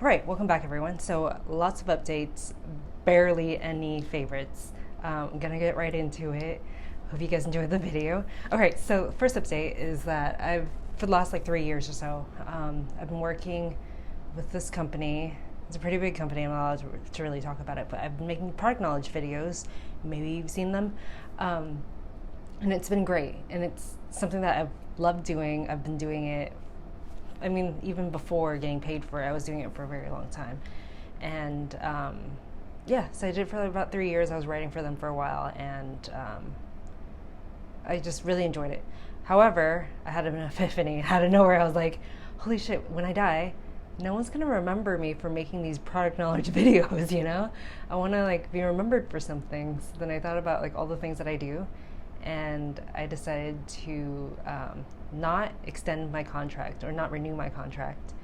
Alright, welcome back everyone. So lots of updates, barely any favorites. I'm gonna get right into it. Hope you guys enjoyed the video. Alright, so first update is that for the last like 3 years or so, I've been working with this company. It's a pretty big company, I'm not allowed to really talk about it, but I've been making product knowledge videos. Maybe you've seen them. And it's been great, and it's something that I've loved doing. I've been doing it, I mean, even before getting paid for it, I was doing it for a very long time. And yeah, so I did it for about 3 years. I was writing for them for a while, and I just really enjoyed it. However, I had an epiphany out of nowhere. I was like, holy shit, when I die, no one's gonna remember me for making these product knowledge videos, you know? I wanna like be remembered for some things. Then I thought about like all the things that I do, and I decided to not extend my contract or not renew my contract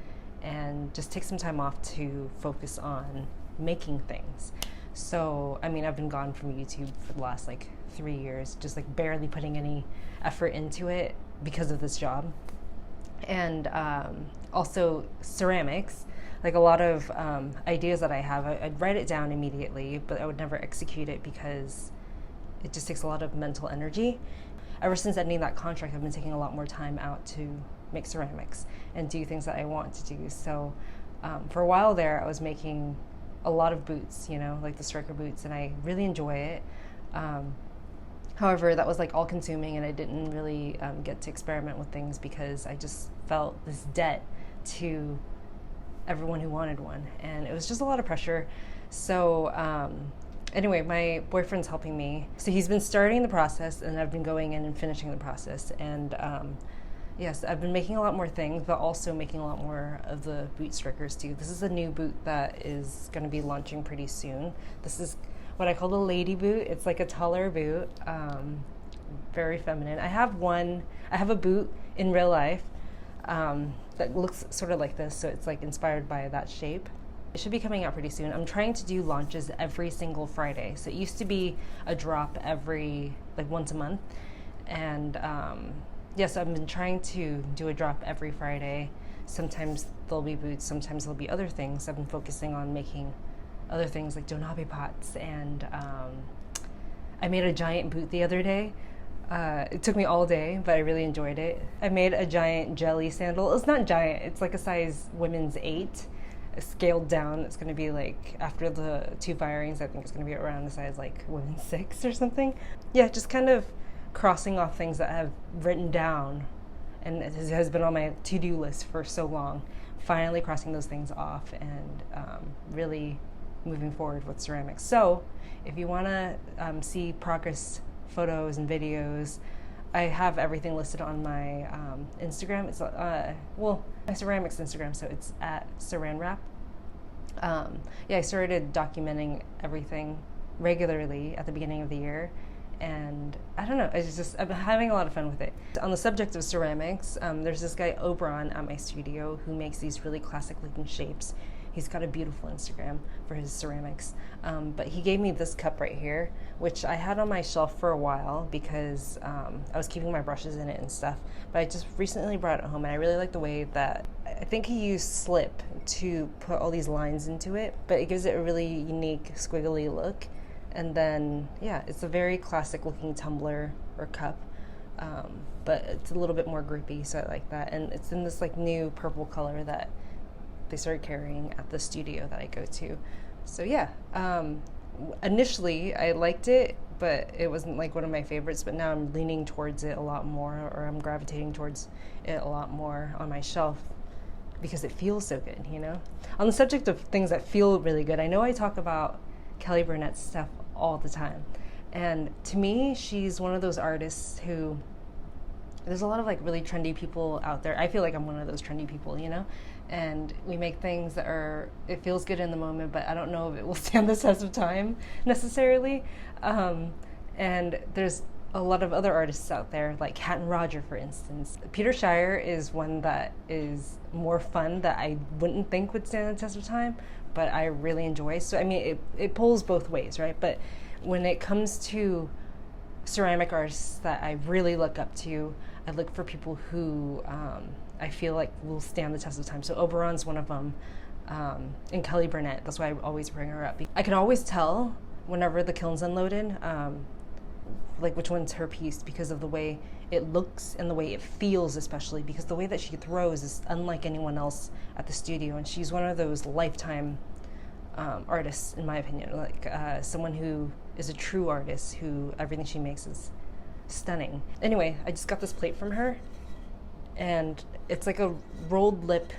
and just take some time off to focus on making things. So, I mean, I've been gone from YouTube for the last like 3 years, just like barely putting any effort into it because of this job. And also ceramics, like a lot of ideas that I have, I'd write it down immediately, but I would never execute it because it just takes a lot of mental energy. Ever since ending that contract, I've been taking a lot more time out to make ceramics and do things that I want to do. So for a while there, I was making a lot of boots, you know, like the striker boots, and I really enjoy it. However, that was like all consuming, and I didn't really get to experiment with things because I just felt this debt to everyone who wanted one, and it was just a lot of pressure. So anyway, my boyfriend's helping me. So he's been starting the process, and I've been going in and finishing the process. And yes, I've been making a lot more things, but also making a lot more of the boot strickers too. This is a new boot that is going to be launching pretty soon. This is what I call the lady boot. It's like a taller boot, very feminine. I have a boot in real life that looks sort of like this, so it's like inspired by that shape. It should be coming out pretty soon. I'm trying to do launches every single Friday. So it used to be a drop like once a month. And yes, I've been trying to do a drop every Friday. Sometimes there'll be boots, sometimes there'll be other things. I've been focusing on making other things like donabe pots, and I made a giant boot the other day. It took me all day, but I really enjoyed it. I made a giant jelly sandal. It's not giant, it's like a size women's 8. Scaled down. It's going to be like, after the 2 firings, I think it's going to be around the size like women's 6 or something. Yeah, just kind of crossing off things that I've written down and it has been on my to-do list for so long. Finally crossing those things off and really moving forward with ceramics. So if you want to see progress photos and videos, I have everything listed on my Instagram. It's my ceramics Instagram, so it's at saranwrap. Yeah, I started documenting everything regularly at the beginning of the year, and I don't know, I'm having a lot of fun with it. On the subject of ceramics, there's this guy Oberon at my studio who makes these really classic looking shapes. He's got a beautiful Instagram for his ceramics. But he gave me this cup right here, which I had on my shelf for a while because I was keeping my brushes in it and stuff. But I just recently brought it home, and I really like the way that, I think he used slip to put all these lines into it, but it gives it a really unique squiggly look. And then, yeah, it's a very classic looking tumbler or cup. But it's a little bit more groupy, so I like that. And it's in this like new purple color that they started carrying at the studio that I go to. So yeah, initially I liked it, but it wasn't like one of my favorites, but now I'm leaning towards it a lot more, or I'm gravitating towards it a lot more on my shelf because it feels so good, you know? On the subject of things that feel really good, I know I talk about Kelly Burnett's stuff all the time. And to me, she's one of those artists who, there's a lot of like really trendy people out there. I feel like I'm one of those trendy people, you know? And we make things that it feels good in the moment, but I don't know if it will stand the test of time necessarily. And there's a lot of other artists out there, like Cat and Roger, for instance. Peter Shire is one that is more fun that I wouldn't think would stand the test of time, but I really enjoy. So, I mean, it pulls both ways, right? But when it comes to ceramic artists that I really look up to, I look for people who I feel like will stand the test of time. So Oberon's one of them. and Kelly Burnett. That's why I always bring her up. I can always tell whenever the kiln's unloaded, like which one's her piece, because of the way it looks and the way it feels, especially because the way that she throws is unlike anyone else at the studio, and she's one of those lifetime artists, in my opinion, like someone who is a true artist, who everything she makes is stunning. Anyway, I just got this plate from her, and it's like a rolled lip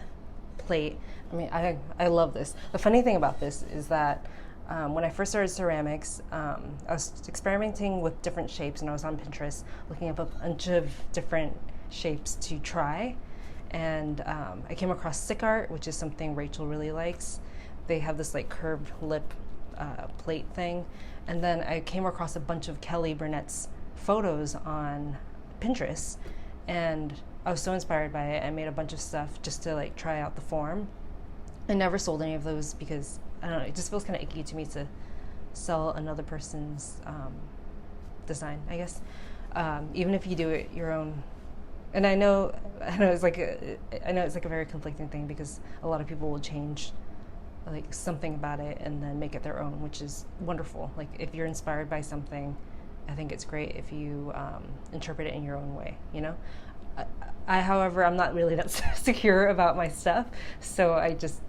plate. I mean, I love this. The funny thing about this is that when I first started ceramics, I was experimenting with different shapes, and I was on Pinterest looking up a bunch of different shapes to try, and I came across Sicart, which is something Rachel really likes. They have this like curved lip plate thing, and then I came across a bunch of Kelly Burnett's photos on Pinterest, and I was so inspired by it. I made a bunch of stuff just to like try out the form. I never sold any of those because I don't know, it just feels kind of icky to me to sell another person's design, I guess. Even if you do it your own. And I know it's like a very conflicting thing, because a lot of people will change like something about it and then make it their own, which is wonderful. Like if you're inspired by something, I think it's great if you interpret it in your own way, you know? However, I'm not really that secure about my stuff, so I just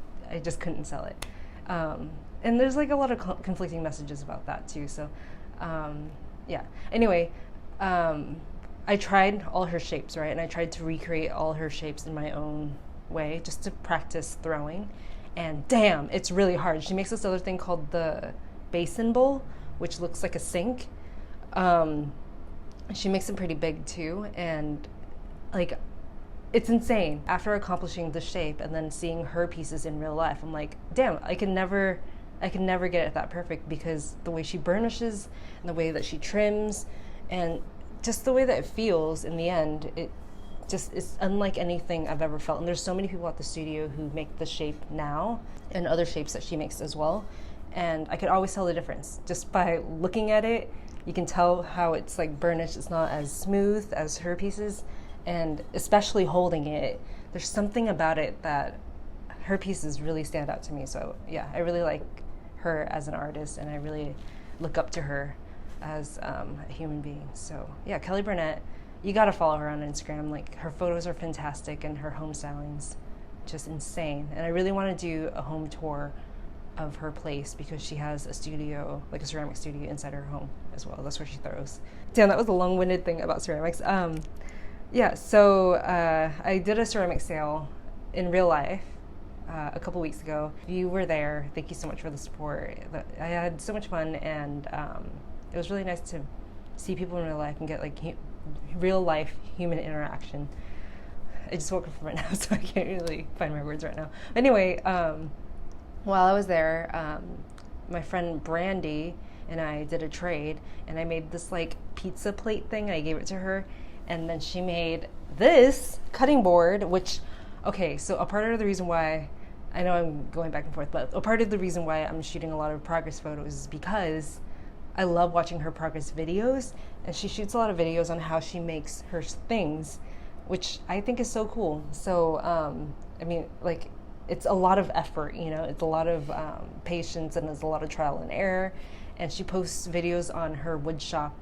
couldn't sell it. And there's like a lot of conflicting messages about that too, so yeah. Anyway, I tried all her shapes, right? And I tried to recreate all her shapes in my own way just to practice throwing. And damn, it's really hard. She makes this other thing called the basin bowl, which looks like a sink. She makes it pretty big too, and like it's insane. After accomplishing the shape and then seeing her pieces in real life, I'm like, damn, I can never get it that perfect, because the way she burnishes and the way that she trims and just the way that it feels in the end, it just is unlike anything I've ever felt. And there's so many people at the studio who make the shape now and other shapes that she makes as well, and I could always tell the difference just by looking at it. You can tell how it's like burnished. It's not as smooth as her pieces, and especially holding it, there's something about it that her pieces really stand out to me. So yeah, I really like her as an artist, and I really look up to her as a human being. So yeah, Kelly Burnett, you gotta follow her on Instagram. Like her photos are fantastic, and her home styling's just insane. And I really want to do a home tour of her place, because she has a studio, like a ceramic studio inside her home as well. That's where she throws. Damn, that was a long-winded thing about ceramics. Yeah, so I did a ceramic sale in real life a couple weeks ago. If you were there, thank you so much for the support. I had so much fun, and it was really nice to see people in real life and get like real life human interaction. I just woke up from it now, so I can't really find my words right now. Anyway, while I was there, my friend Brandy and I did a trade, and I made this like pizza plate thing. I gave it to her, and then she made this cutting board, which, okay, so a part of the reason why, I know I'm going back and forth, but a part of the reason why I'm shooting a lot of progress photos is because I love watching her progress videos, and she shoots a lot of videos on how she makes her things, which I think is so cool. So, I mean, like, it's a lot of effort, you know, it's a lot of patience, and there's a lot of trial and error. And she posts videos on her woodshop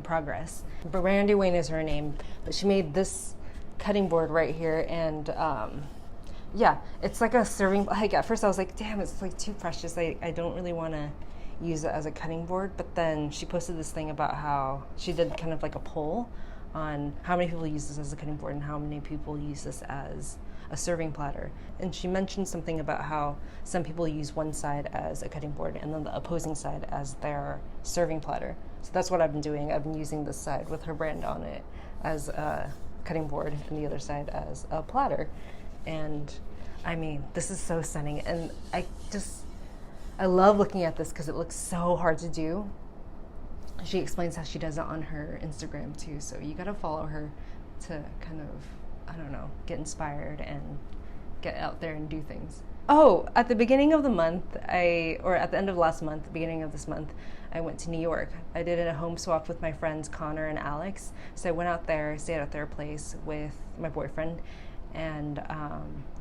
progress. Brandy Wayne is her name, but she made this cutting board right here, and yeah, it's like a serving. Like at first I was like, damn, it's like too precious. I don't really want to use it as a cutting board. But then she posted this thing about how she did kind of like a poll on how many people use this as a cutting board and how many people use this as a serving platter. And she mentioned something about how some people use one side as a cutting board and then the opposing side as their serving platter. So that's what I've been doing. I've been using this side with her brand on it as a cutting board and the other side as a platter. And I mean, this is so stunning. And I love looking at this because it looks so hard to do. She explains how she does it on her Instagram too. So you gotta follow her to kind of, I don't know, get inspired and get out there and do things. Oh, at the beginning of the month, or at the end of last month, beginning of this month, I went to New York. I did a home swap with my friends Connor and Alex. So I went out there, stayed at their place with my boyfriend, And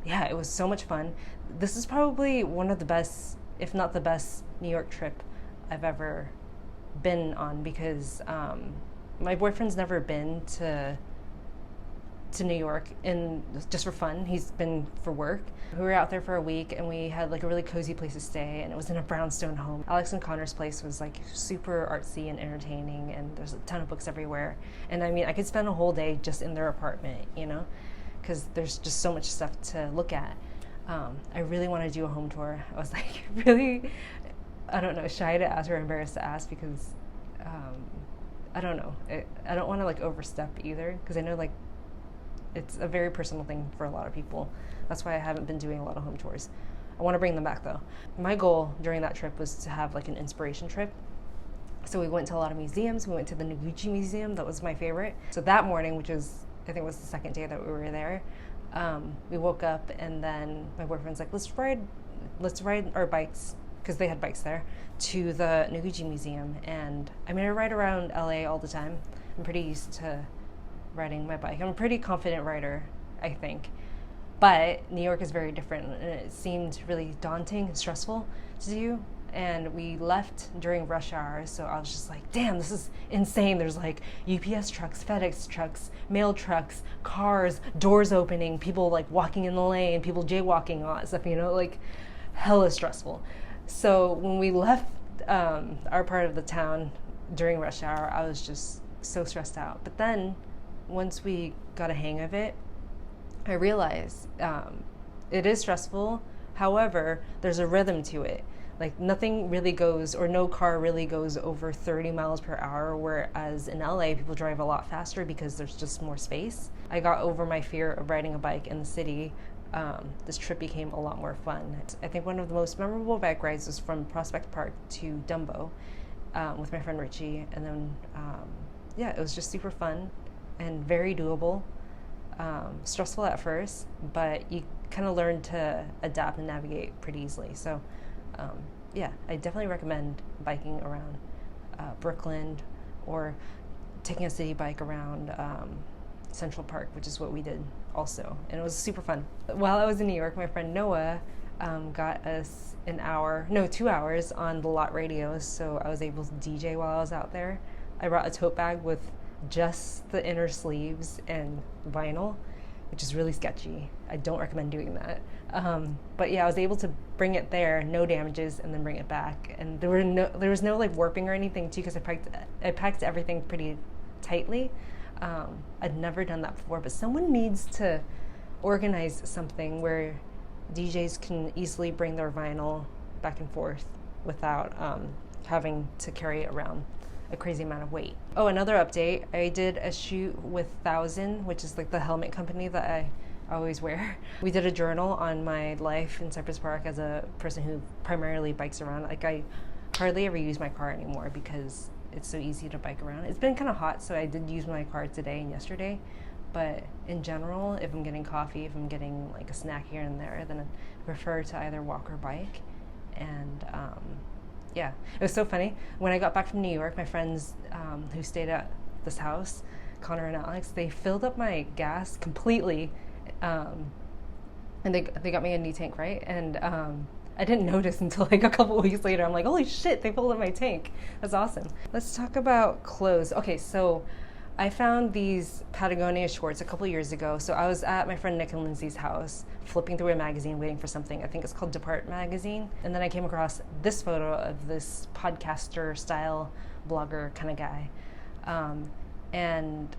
yeah, it was so much fun. This is probably one of the best, if not the best, New York trip I've ever been on, because my boyfriend's never been to New York and just for fun. He's been for work. We were out there for a week and we had like a really cozy place to stay, and it was in a brownstone home. Alex and Connor's place was like super artsy and entertaining, and there's a ton of books everywhere. And I mean, I could spend a whole day just in their apartment, you know, because there's just so much stuff to look at. I really want to do a home tour. I was like really, I don't know, shy to ask or embarrassed to ask, because I don't know. I don't want to like overstep either, because I know like it's a very personal thing for a lot of people. That's why I haven't been doing a lot of home tours. I want to bring them back though. My goal during that trip was to have like an inspiration trip. So we went to a lot of museums. We went to the Noguchi Museum. That was my favorite. So that morning, which was, I think was the second day that we were there, we woke up and then my boyfriend's like, let's ride our bikes, because they had bikes there, to the Noguchi Museum. And I mean, I ride around LA all the time. I'm pretty used to riding my bike. I'm a pretty confident rider, I think. But New York is very different, and it seemed really daunting and stressful to do. And we left during rush hour, so I was just like, damn, this is insane. There's like UPS trucks, FedEx trucks, mail trucks, cars, doors opening, people like walking in the lane, people jaywalking, all that stuff, you know, like hella stressful. So when we left our part of the town during rush hour, I was just so stressed out. But then once we got a hang of it, I realized it is stressful. However, there's a rhythm to it. Like nothing really goes, or no car really goes over 30 miles per hour, whereas in LA, people drive a lot faster because there's just more space. I got over my fear of riding a bike in the city. This trip became a lot more fun. I think one of the most memorable bike rides was from Prospect Park to Dumbo with my friend Richie. And then, yeah, it was just super fun and very doable. Stressful at first, but you kind of learn to adapt and navigate pretty easily. So yeah, I definitely recommend biking around Brooklyn, or taking a city bike around Central Park, which is what we did also, and it was super fun. While I was in New York, my friend Noah got us 2 hours on the lot radios, so I was able to DJ while I was out there. I brought a tote bag with just the inner sleeves and vinyl, which is really sketchy. I don't recommend doing that. But yeah, I was able to bring it there, no damages, and then bring it back. And there was no like warping or anything too, because I packed everything pretty tightly. I'd never done that before, but someone needs to organize something where DJs can easily bring their vinyl back and forth without having to carry it around a crazy amount of weight. Oh, another update, I did a shoot with 1000, which is like the helmet company that I always wear. We did a journal on my life in Cypress Park as a person who primarily bikes around. Like I hardly ever use my car anymore because it's so easy to bike around. It's been kind of hot, so I did use my car today and yesterday. But in general, if I'm getting coffee, if I'm getting like a snack here and there, then I prefer to either walk or bike. And yeah, it was so funny. When I got back from New York, my friends who stayed at this house, Connor and Alex, they filled up my gas completely, and they got me a new tank, right? And I didn't notice until like a couple weeks later. I'm like, holy shit, they filled up my tank. That's awesome. Let's talk about clothes. Okay, so I found these Patagonia shorts a couple years ago. So I was at my friend Nick and Lindsay's house, flipping through a magazine, waiting for something. I think it's called Depart magazine. And then I came across this photo of this podcaster style blogger kind of guy. And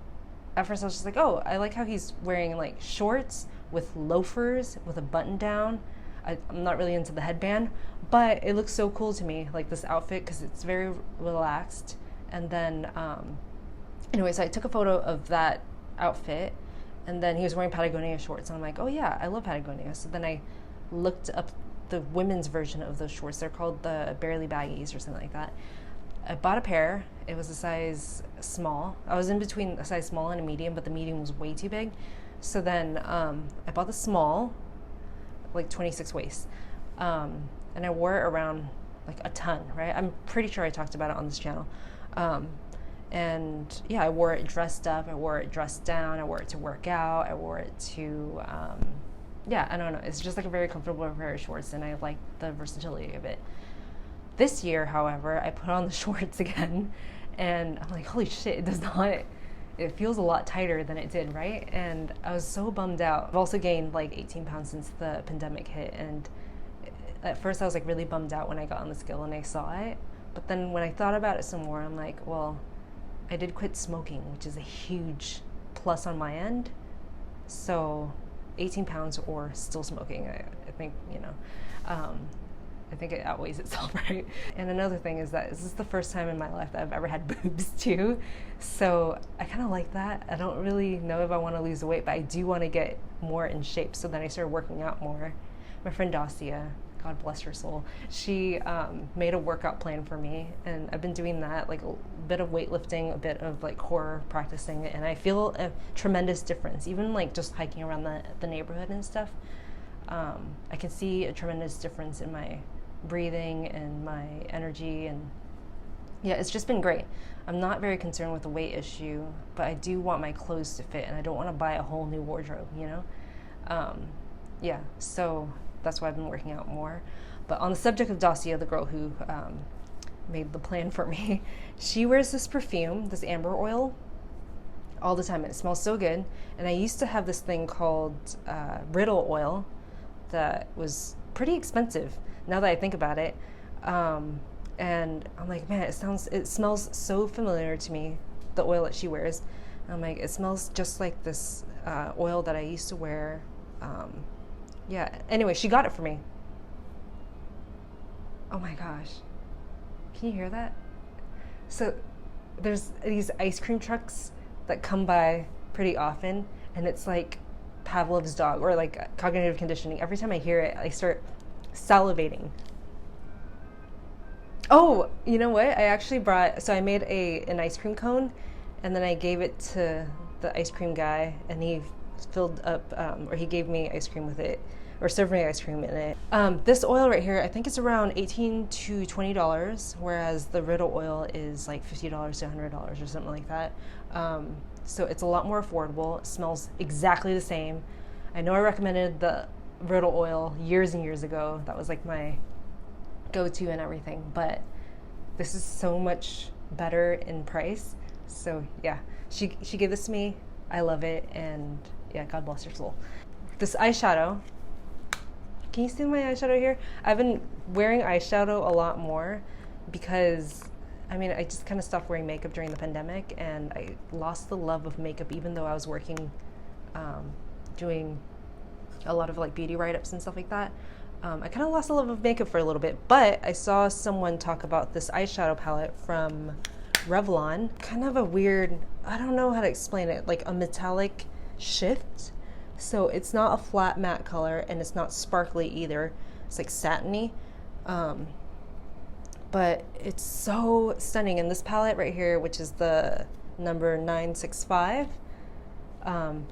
at first I was just like, oh, I like how he's wearing like shorts with loafers with a button down. I'm not really into the headband, but it looks so cool to me, like this outfit, because it's very relaxed. And then anyway, so I took a photo of that outfit, and then he was wearing Patagonia shorts, and I'm like, oh yeah, I love Patagonia. So then I looked up the women's version of those shorts. They're called the Barely Baggies or something like that. I bought a pair. It was a size small. I was in between a size small and a medium, but the medium was way too big. So then I bought the small, like 26 waist, and I wore it around like a ton, right? I'm pretty sure I talked about it on this channel. And yeah, I wore it dressed up, I wore it dressed down, I wore it to work out, I wore it to, yeah, I don't know. It's just like a very comfortable pair of shorts, and I like the versatility of it. This year, however, I put on the shorts again, and I'm like, holy shit, it does not, it feels a lot tighter than it did, right? And I was so bummed out. I've also gained like 18 pounds since the pandemic hit, and at first I was like really bummed out when I got on the scale and I saw it. But then when I thought about it some more, I'm like, well, I did quit smoking, which is a huge plus on my end. So 18 pounds or still smoking, I think, you know, I think it outweighs itself, right? And another thing is that this is the first time in my life that I've ever had boobs too. So I kind of like that. I don't really know if I want to lose the weight, but I do want to get more in shape. So then I started working out more. My friend Dacia, God bless her soul, she made a workout plan for me, and I've been doing that, like a bit of weightlifting, a bit of like core practicing, and I feel a tremendous difference. Even like just hiking around the neighborhood and stuff, I can see a tremendous difference in my breathing and my energy, and yeah, it's just been great. I'm not very concerned with the weight issue, but I do want my clothes to fit, and I don't want to buy a whole new wardrobe, you know? Yeah, so that's why I've been working out more. But on the subject of Dacia, the girl who made the plan for me, she wears this perfume, this amber oil, all the time, and it smells so good. And I used to have this thing called Riddle oil that was pretty expensive, now that I think about it. And I'm like, man, it smells so familiar to me, the oil that she wears. And I'm like, it smells just like this oil that I used to wear. Yeah, anyway, she got it for me. Oh my gosh. Can you hear that? So there's these ice cream trucks that come by pretty often, and it's like Pavlov's dog, or like cognitive conditioning. Every time I hear it, I start salivating. Oh, you know what? I actually I made an ice cream cone, and then I gave it to the ice cream guy, and he filled up, or he gave me ice cream with it, or served me ice cream in it. This oil right here, I think it's around $18 to $20, whereas the Riddle oil is like $50 to $100 or something like that. So it's a lot more affordable. It smells exactly the same. I know I recommended the Riddle oil years and years ago. That was like my go-to and everything, but this is so much better in price. So yeah, she gave this to me. I love it, and yeah, God bless her soul. This eyeshadow, can you see my eyeshadow here? I've been wearing eyeshadow a lot more because, I mean, I just kind of stopped wearing makeup during the pandemic, and I lost the love of makeup even though I was working, doing a lot of like beauty write-ups and stuff like that. I kind of lost the love of makeup for a little bit, but I saw someone talk about this eyeshadow palette from Revlon. Kind of a weird, I don't know how to explain it, like a metallic shift. So it's not a flat matte color, and it's not sparkly either. It's like satiny, but it's so stunning. And this palette right here, which is the number 965,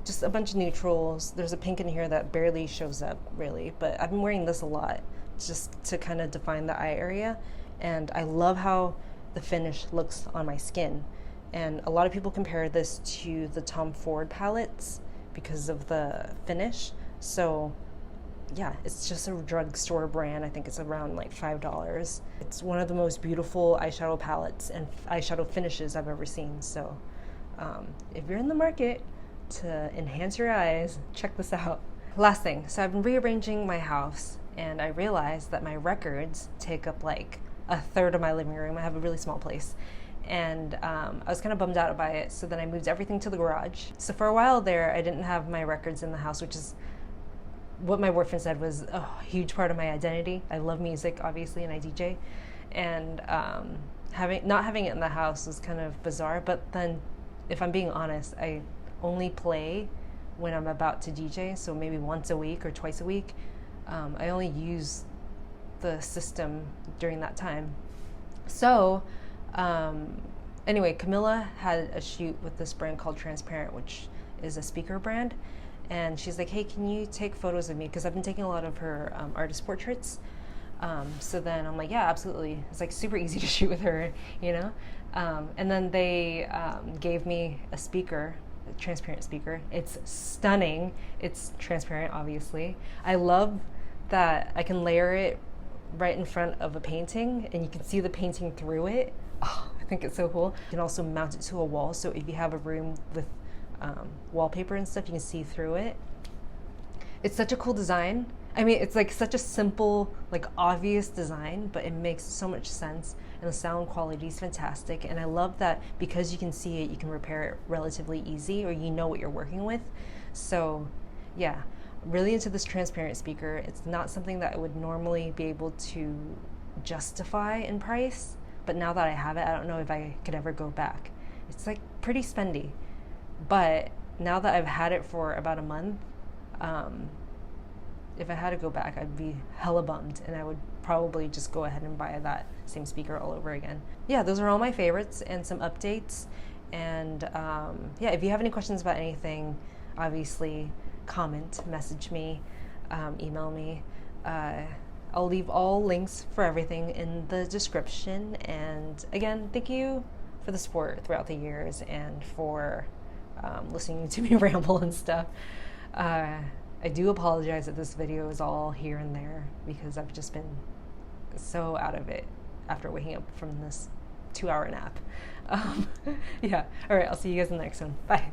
just a bunch of neutrals. There's a pink in here that barely shows up really, but I've been wearing this a lot just to kind of define the eye area, and I love how the finish looks on my skin. And a lot of people compare this to the Tom Ford palettes because of the finish. So yeah, it's just a drugstore brand. I think it's around like $5. It's one of the most beautiful eyeshadow palettes and eyeshadow finishes I've ever seen. So if you're in the market to enhance your eyes, check this out. Last thing, so I've been rearranging my house, and I realized that my records take up like a third of my living room. I have a really small place, and I was kind of bummed out by it, so then I moved everything to the garage. So for a while there, I didn't have my records in the house, which is what my boyfriend said was a huge part of my identity. I love music, obviously, and I DJ, and not having it in the house was kind of bizarre. But then, if I'm being honest, I only play when I'm about to DJ, so maybe once a week or twice a week. I only use the system during that time. So anyway, Camilla had a shoot with this brand called Transparent, which is a speaker brand, and she's like, hey, can you take photos of me, because I've been taking a lot of her artist portraits, So then I'm like, yeah, absolutely. It's like super easy to shoot with her, you know? And then they gave me a speaker, a transparent speaker. It's stunning. It's transparent, obviously. I love that I can layer it right in front of a painting and you can see the painting through it. Oh, I think it's so cool. You can also mount it to a wall, so if you have a room with wallpaper and stuff, you can see through it. It's such a cool design. I mean, it's like such a simple, like obvious design, but it makes so much sense, and the sound quality is fantastic. And I love that because you can see it, you can repair it relatively easy, or you know what you're working with. So yeah, really into this transparent speaker. It's not something that I would normally be able to justify in price, but now that I have it, I don't know if I could ever go back. It's like pretty spendy, but now that I've had it for about a month, if I had to go back, I'd be hella bummed, and I would probably just go ahead and buy that same speaker all over again. Yeah, those are all my favorites and some updates. And yeah, if you have any questions about anything, obviously comment, message me, email me. I'll leave all links for everything in the description. And again, thank you for the support throughout the years and for listening to me ramble and stuff. I do apologize that this video is all here and there because I've just been so out of it after waking up from this 2-hour nap. Yeah, all right, I'll see you guys in the next one. Bye.